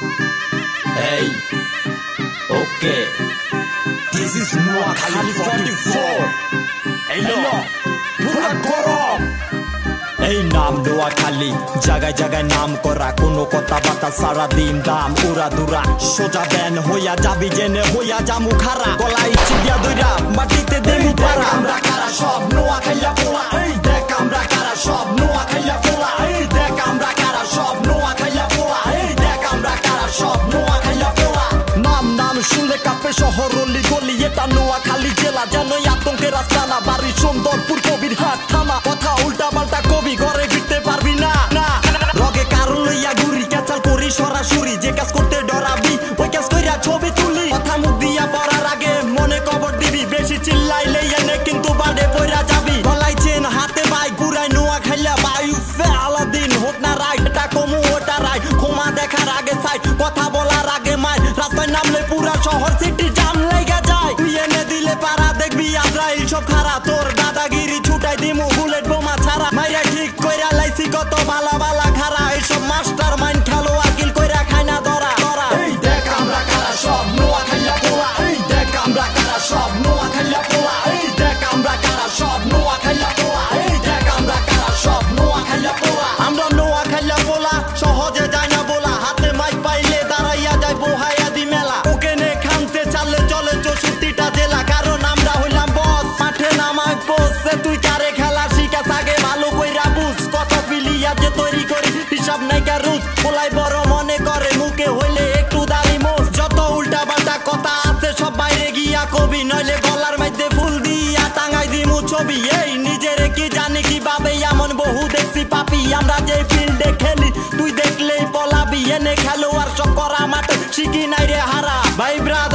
Hey, okay. This is Noakhali 44. Hey, no. Pura korom. এই নাম নোয়াখালী জায়গায় জায়গায় নাম করা কোনো কথা বাতা সারা দিন দাম উড়া দুরা সোজা ব্যান হইয়া যাবি জেনে হইয়া জামু খারা গলায় চিবিয়া দইরা মাটিতে দেবি পারা আমরা কারা সব নোয়াখাইয়া পোলা এই দেখ আমরা কারা সব নোয়াখাইয়া পোলা এই দেখ আমরা কারা সব নোয়াখাইয়া পোলা এই দেখ আমরা কারা সব নোয়াখাইয়া পোলা নাম নাম শুনলে কাঁপে শহর অলি গলি এটা নোয়াখালী জেলা যেন আতঙ্কের আস্তানা বাড়ি সুন্দরপুর কবিরহাট থানা কথা উল্টা পাল্টা কবি ঘরে ফিরতে পারবি না না রগে কারণ লইয়া ঘুরি ক্যাচাল করি সরাসরি যে কাজ করতে ডরাবি ওই কাজ কইরা ছবি তুলি কথা মুখ দিয়া পড়ার আগে মনে কবর দিবি বেশি চিল্লাইলে এনে কিন্তু বাড়ে পড়া যাবি গলায় চেন হাতে বাইক পুরাই নোয়াখাইলা বায়ু আলাদিন হোক না রাইট এটা কমু ওটা রাইট ক্ষমা দেখার আগে সাইড কথা বলার আগে মাই রাস্তায় নামলে পুরা শহর সিটি জাম লেগে যায় তুই এনে দিলে পারা দেখবি আজরাইল সব খারা তোর দাদাগিরি ছুটাই দিমু বুলেট বোমা ছাড়া মাইরা ঠিক কইরা লাইছি কত বালা বালা খারা এইসব মাস্টার মাইন্ড খেলো আকিল কইরা খায় না ধরা ধরা এই দেখ আমরা কারা সব নোয়াখাইয়া পোলা এই দেখ আমরা কারা সব নোয়াখাইয়া পোলা এই দেখ আমরা কারা সব নোয়াখাইয়া পোলা এই দেখ আমরা কারা সব নোয়াখাইয়া পোলা আমরা নোয়াখাইয়া পোলা সহজে যায় না বলা হাতে মাইক পাইলে দাঁড়াইয়া যায় বোহাইয়া দি মেলা ওকে নে খানতে চাললে চলে 64টা জেলা কারণ আমরা হইলাম বস মাঠে নামায় পোস্ট তুই কারে খেলা শিখাস আগে ভালো কইরা বুঝ কত পিলিয়া যে তৈরি করি হিসাব নাইকা রুজ পোলাই বড় মনে করে মুখে হইলে একটু দাড়ি মোষ যত উল্টা পাল্টা কথা আছে সব বাইরে গিয়া কবি নইলে গলার মধ্যে ফুল দিয়া টাঙাই দিমু ছবি এই নিজেরে কি জানি কিভাবে এমন বহু দেখছি পাপি আমরা যে ফিল্ডে খেলি তুই দেখলেই পলাবি এনে খেলোয়াড় সব করা মাঠে শিখি নাই রে হারা ভাই ব্রাদার